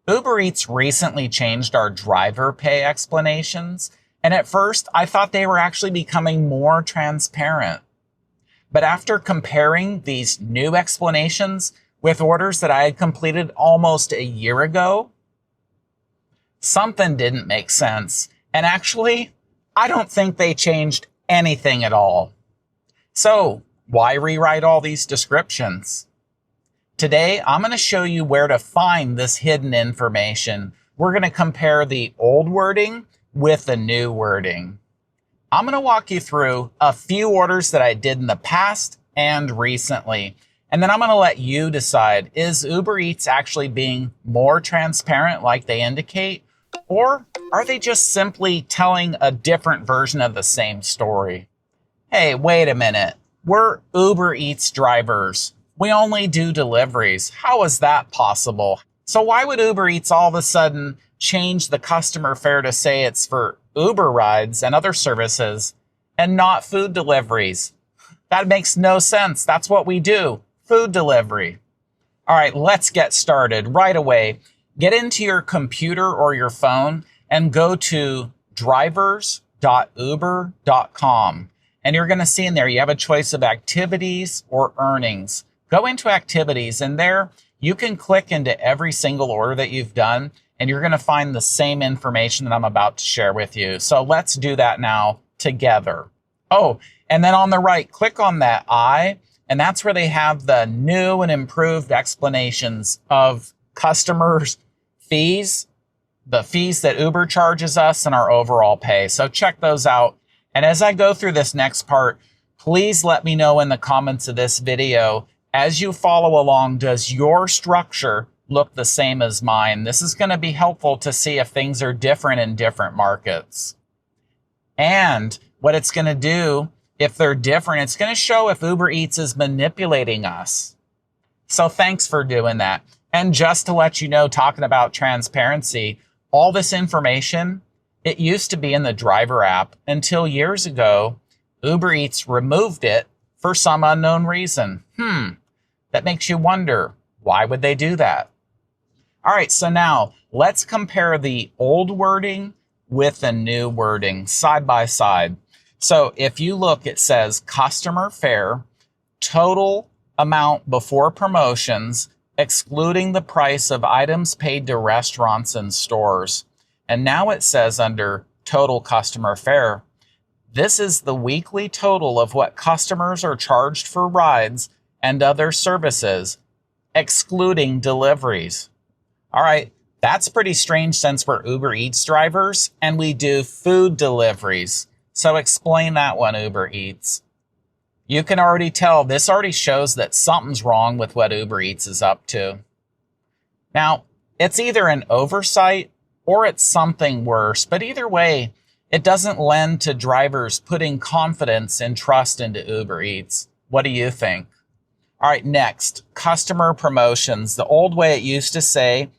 Uber Eats recently changed our driver pay explanations, and at first I thought they were actually becoming more transparent. But after comparing these new explanations with orders that I had completed almost a year ago, something didn't make sense. And actually, I don't think they changed anything at all. So, why rewrite all these descriptions? Today, I'm going to show you where to find this hidden information. We're going to compare the old wording with the new wording. I'm going to walk you through a few orders that I did in the past and recently. And then I'm going to let you decide, is Uber Eats actually being more transparent like they indicate? Or are they just simply telling a different version of the same story? Hey, wait a minute. We're Uber Eats drivers. We only do deliveries. How is that possible? So why would Uber Eats all of a sudden change the customer fare to say it's for Uber rides and other services and not food deliveries? That makes no sense. That's what we do. Food delivery. All right, let's get started right away. Get into your computer or your phone and go to drivers.uber.com. And you're going to see in there you have a choice of activities or earnings. Go into activities, and there you can click into every single order that you've done, and you're going to find the same information that I'm about to share with you. So let's do that now together. Oh, and then on the right, click on that I, and that's where they have the new and improved explanations of customers' fees, the fees that Uber charges us, and our overall pay. So check those out. And as I go through this next part, please let me know in the comments of this video, as you follow along, does your structure look the same as mine? This is going to be helpful to see if things are different in different markets. And what it's going to do, if they're different, it's going to show if Uber Eats is manipulating us. So thanks for doing that. And just to let you know, talking about transparency, all this information, it used to be in the driver app until years ago, Uber Eats removed it for some unknown reason. That makes you wonder, why would they do that? All right, so now let's compare the old wording with the new wording side by side. So if you look, it says customer fare, total amount before promotions, excluding the price of items paid to restaurants and stores. And now it says under total customer fare, this is the weekly total of what customers are charged for rides and other services, excluding deliveries. All right, that's pretty strange since we're Uber Eats drivers and we do food deliveries. So explain that one, Uber Eats. You can already tell this already shows that something's wrong with what Uber Eats is up to. Now, it's either an oversight or it's something worse, but either way, it doesn't lend to drivers putting confidence and trust into Uber Eats. What do you think? All right, next, customer promotions. The old way it used to say,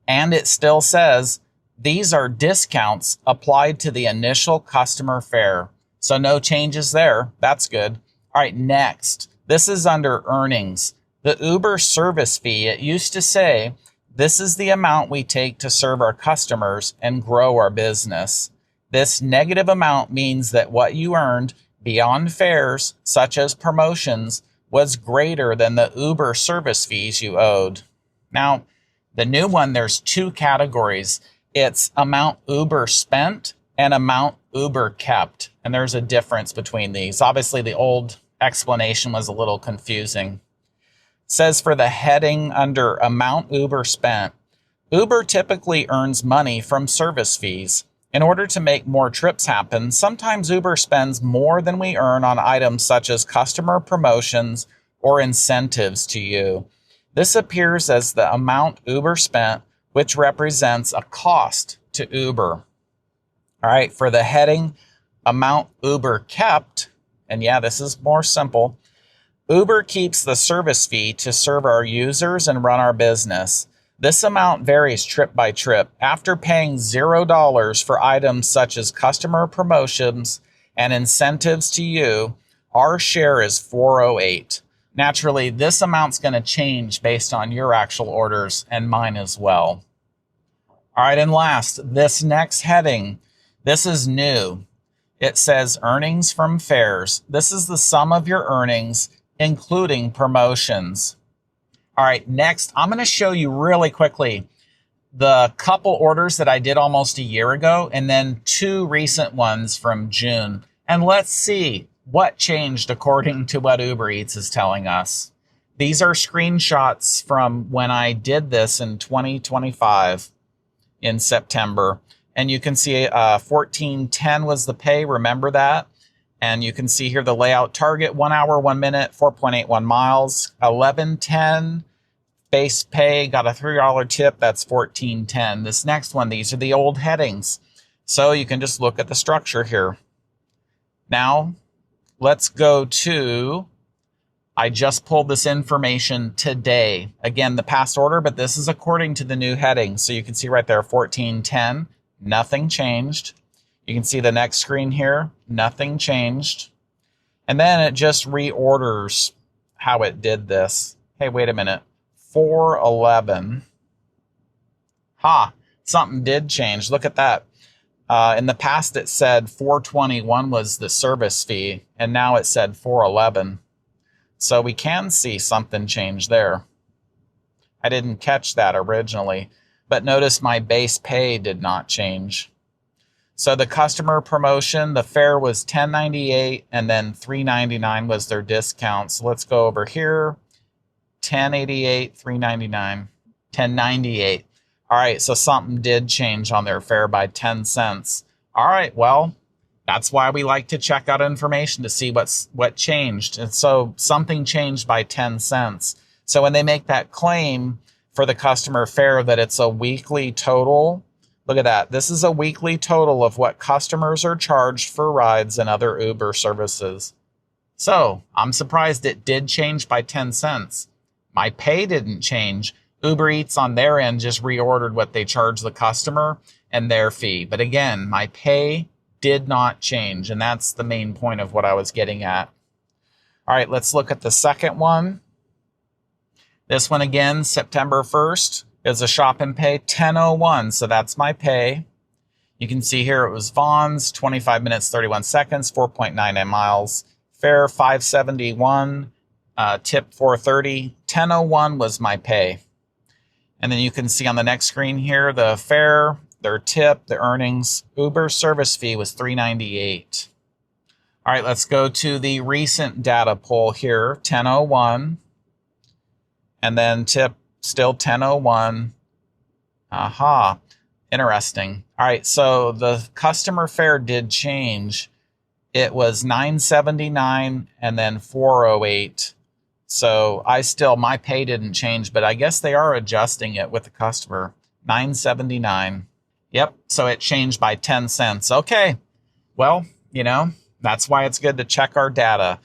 and it still says, these are discounts applied to the initial customer fare. So no changes there. That's good. All right, next, this is under earnings. The Uber service fee, it used to say, this is the amount we take to serve our customers and grow our business. This negative amount means that what you earned beyond fares, such as promotions, was greater than the Uber service fees you owed. Now, the new one, there's two categories. It's amount Uber spent and amount Uber kept. And there's a difference between these. Obviously, the old explanation was a little confusing. It says for the heading under amount Uber spent, Uber typically earns money from service fees. In order to make more trips happen, sometimes Uber spends more than we earn on items such as customer promotions or incentives to you. This appears as the amount Uber spent, which represents a cost to Uber. All right, for the heading amount Uber kept, and yeah, this is more simple, Uber keeps the service fee to serve our users and run our business. This amount varies trip by trip. After paying $0 for items such as customer promotions and incentives to you, our share is $4.08. Naturally, this amount's going to change based on your actual orders and mine as well. All right, and last, this next heading, this is new. It says earnings from fares. This is the sum of your earnings, including promotions. All right, next, I'm going to show you really quickly the couple orders that I did almost a year ago, and then 2 recent ones from June. And let's see what changed according to what UberEats is telling us. These are screenshots from when I did this in 2025 in September. And you can see 1410 was the pay, remember that? And you can see here the layout target, 1 hour, 1 minute, 4.81 miles, 1110. Base pay, got a $3 tip, that's $14.10. This next one, these are the old headings. So you can just look at the structure here. Now, let's go to, I just pulled this information today. Again, the past order, but this is according to the new heading. So you can see right there, $14.10, nothing changed. You can see the next screen here, nothing changed. And then it just reorders how it did this. Hey, wait a minute. 411. Something did change. Look at that. In the past, it said 421 was the service fee, and now it said 411. So we can see something change there. I didn't catch that originally, but notice my base pay did not change. So the customer promotion, the fare was $10.98, and then $3.99 was their discount. So let's go over here. $10.88, $3.99, $10.98. All right, so something did change on their fare by 10 cents. All right, well, that's why we like to check out information to see what changed. And so something changed by 10 cents. So when they make that claim for the customer fare that it's a weekly total, look at that. This is a weekly total of what customers are charged for rides and other Uber services. So I'm surprised it did change by 10 cents. My pay didn't change. UberEats on their end just reordered what they charge the customer and their fee. But again, my pay did not change, and that's the main point of what I was getting at. All right, let's look at the second one. This one again, September 1st, is a shop and pay, 10:01, so that's my pay. You can see here it was Vaughn's, 25 minutes, 31 seconds, 4.99 miles. Fare, $5.71. Tip $4.30, 10:01 was my pay. And then you can see on the next screen here, the fare, their tip, the earnings. Uber service fee was $3.98. All right, let's go to the recent data pull here, 10:01. And then tip still 10:01. Interesting. All right, so the customer fare did change. It was $9.79 and then $4.08. So my pay didn't change, but I guess they are adjusting it with the customer. $9.79. Yep, so it changed by 10 cents. Okay, well, that's why it's good to check our data.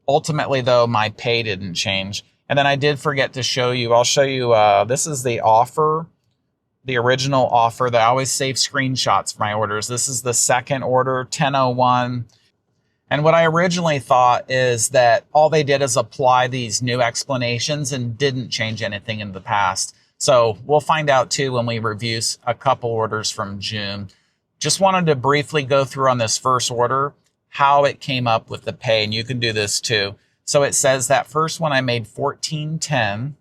Ultimately, though, my pay didn't change. And then I did forget to show you, I'll show you, this is the offer, the original offer that I always save screenshots for my orders. This is the second order, 10:01. And what I originally thought is that all they did is apply these new explanations and didn't change anything in the past. So we'll find out too when we review a couple orders from June. Just wanted to briefly go through on this first order how it came up with the pay, and you can do this too. So it says that first one I made $14.10,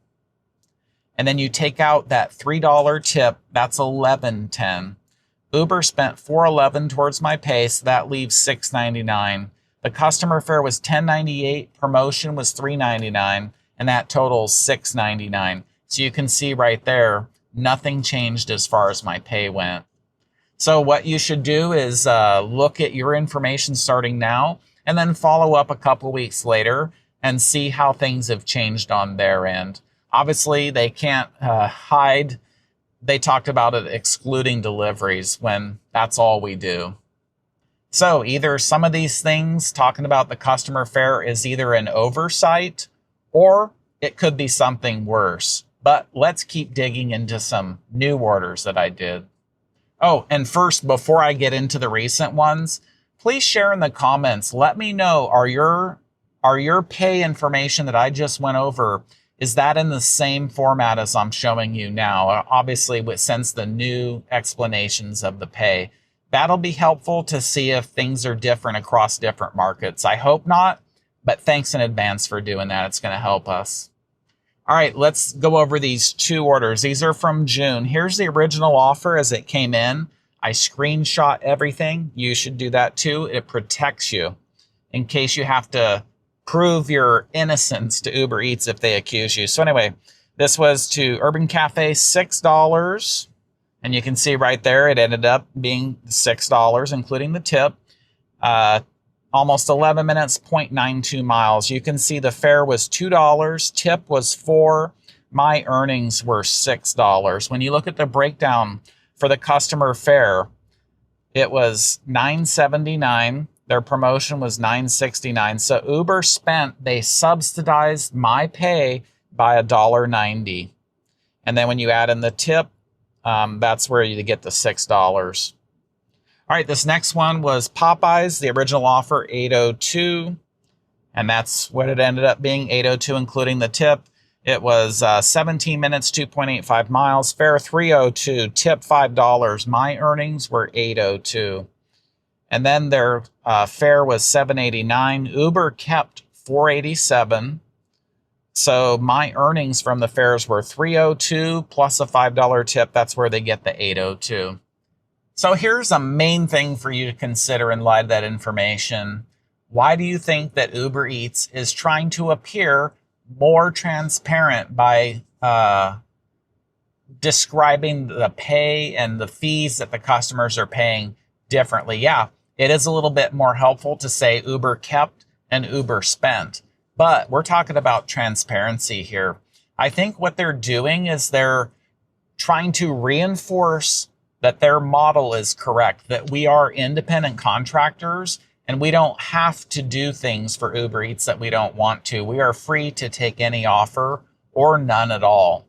and then you take out that $3 tip, that's $11.10. Uber spent $4.11 towards my pay, so that leaves $6.99. The customer fare was $10.98, promotion was $3.99, and that totals $6.99. So you can see right there, nothing changed as far as my pay went. So what you should do is look at your information starting now, and then follow up a couple weeks later and see how things have changed on their end. Obviously, they can't hide. They talked about it excluding deliveries when that's all we do. So either some of these things talking about the customer fare is either an oversight or it could be something worse. But let's keep digging into some new orders that I did. Oh, and first, before I get into the recent ones, please share in the comments. Let me know, are your pay information that I just went over, is that in the same format as I'm showing you now? Obviously, since the new explanations of the pay. That'll be helpful to see if things are different across different markets. I hope not, but thanks in advance for doing that. It's going to help us. All right, let's go over these 2 orders. These are from June. Here's the original offer as it came in. I screenshot everything. You should do that too. It protects you in case you have to prove your innocence to Uber Eats if they accuse you. So anyway, this was to Urban Cafe, $6. And you can see right there, it ended up being $6, including the tip. Almost 11 minutes, 0.92 miles. You can see the fare was $2, tip was $4. My earnings were $6. When you look at the breakdown for the customer fare, it was $9.79. Their promotion was $9.69. So Uber they subsidized my pay by $1.90. And then when you add in the tip, that's where you get the $6. All right, this next one was Popeyes, the original offer, $8.02. And that's what it ended up being, $8.02, including the tip. It was 17 minutes, 2.85 miles, fare $3.02, tip $5. My earnings were $8.02. And then their fare was $7.89. Uber kept $4.87. So my earnings from the fares were $3.02 plus a $5 tip. That's where they get the $8.02. So here's a main thing for you to consider in light of that information. Why do you think that Uber Eats is trying to appear more transparent by describing the pay and the fees that the customers are paying differently? Yeah, it is a little bit more helpful to say Uber kept and Uber spent. But we're talking about transparency here. I think what they're doing is they're trying to reinforce that their model is correct, that we are independent contractors and we don't have to do things for Uber Eats that we don't want to. We are free to take any offer or none at all.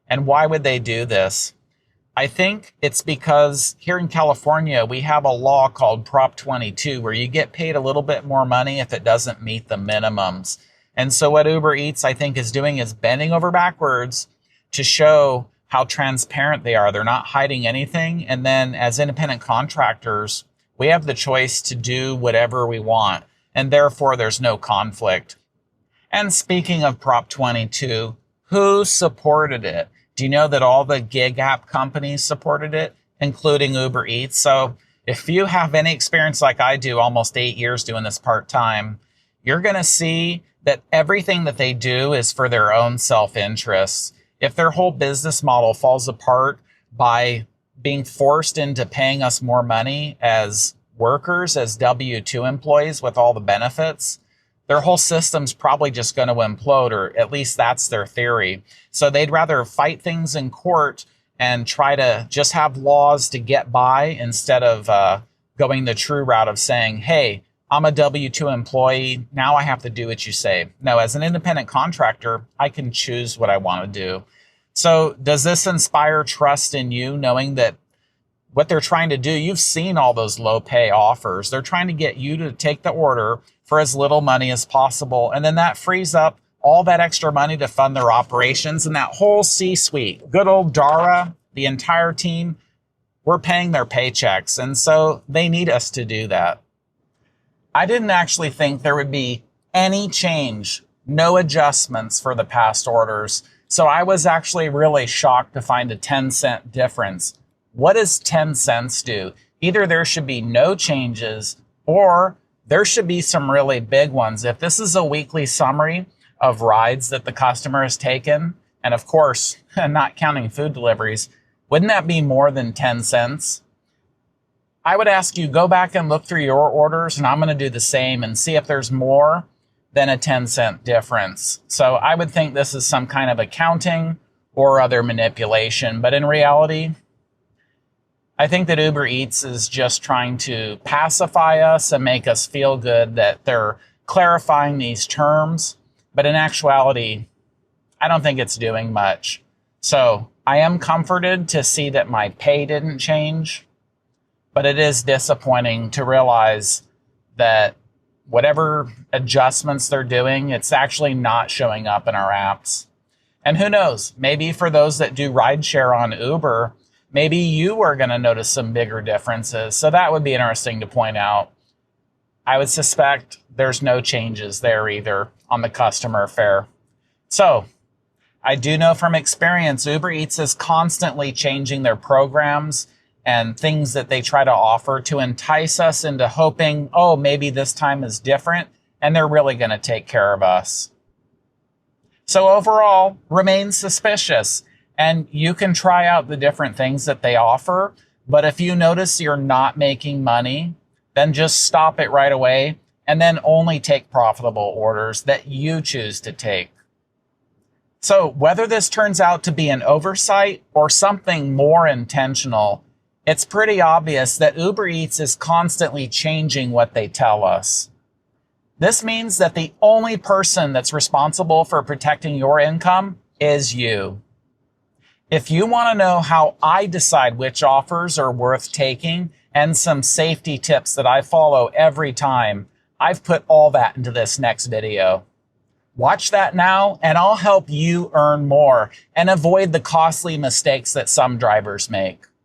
And why would they do this? I think it's because here in California, we have a law called Prop 22 where you get paid a little bit more money if it doesn't meet the minimums. And so what Uber Eats, I think, is doing is bending over backwards to show how transparent they are. They're not hiding anything. And then as independent contractors, we have the choice to do whatever we want. And therefore, there's no conflict. And speaking of Prop 22, who supported it? Do you know that all the gig app companies supported it, including Uber Eats? So if you have any experience like I do, almost 8 years doing this part-time, you're going to see that everything that they do is for their own self-interest. If their whole business model falls apart by being forced into paying us more money as workers, as W-2 employees with all the benefits, their whole system's probably just going to implode, or at least that's their theory. So they'd rather fight things in court and try to just have laws to get by instead of going the true route of saying, hey, I'm a W-2 employee. Now I have to do what you say. No, as an independent contractor, I can choose what I want to do. So does this inspire trust in you, knowing that what they're trying to do, you've seen all those low pay offers. They're trying to get you to take the order for as little money as possible. And then that frees up all that extra money to fund their operations. And that whole C-suite, good old Dara, the entire team, we're paying their paychecks. And so they need us to do that. I didn't actually think there would be any change, no adjustments for the past orders. So I was actually really shocked to find a 10-cent difference. What does 10 cents do? Either there should be no changes or there should be some really big ones. If this is a weekly summary of rides that the customer has taken, and of course, not counting food deliveries, wouldn't that be more than 10 cents? I would ask you, go back and look through your orders, and I'm going to do the same and see if there's more than a 10-cent difference. So I would think this is some kind of accounting or other manipulation. But in reality, I think that Uber Eats is just trying to pacify us and make us feel good that they're clarifying these terms. But in actuality, I don't think it's doing much. So I am comforted to see that my pay didn't change. But it is disappointing to realize that whatever adjustments they're doing, it's actually not showing up in our apps. And who knows, maybe for those that do rideshare on Uber, maybe you are going to notice some bigger differences. So that would be interesting to point out. I would suspect there's no changes there either on the customer fare. So I do know from experience, Uber Eats is constantly changing their programs and things that they try to offer to entice us into hoping, oh, maybe this time is different, and they're really going to take care of us. So overall, remain suspicious, and you can try out the different things that they offer, but if you notice you're not making money, then just stop it right away, and then only take profitable orders that you choose to take. So whether this turns out to be an oversight or something more intentional, it's pretty obvious that Uber Eats is constantly changing what they tell us. This means that the only person that's responsible for protecting your income is you. If you want to know how I decide which offers are worth taking and some safety tips that I follow every time, I've put all that into this next video. Watch that now, and I'll help you earn more and avoid the costly mistakes that some drivers make.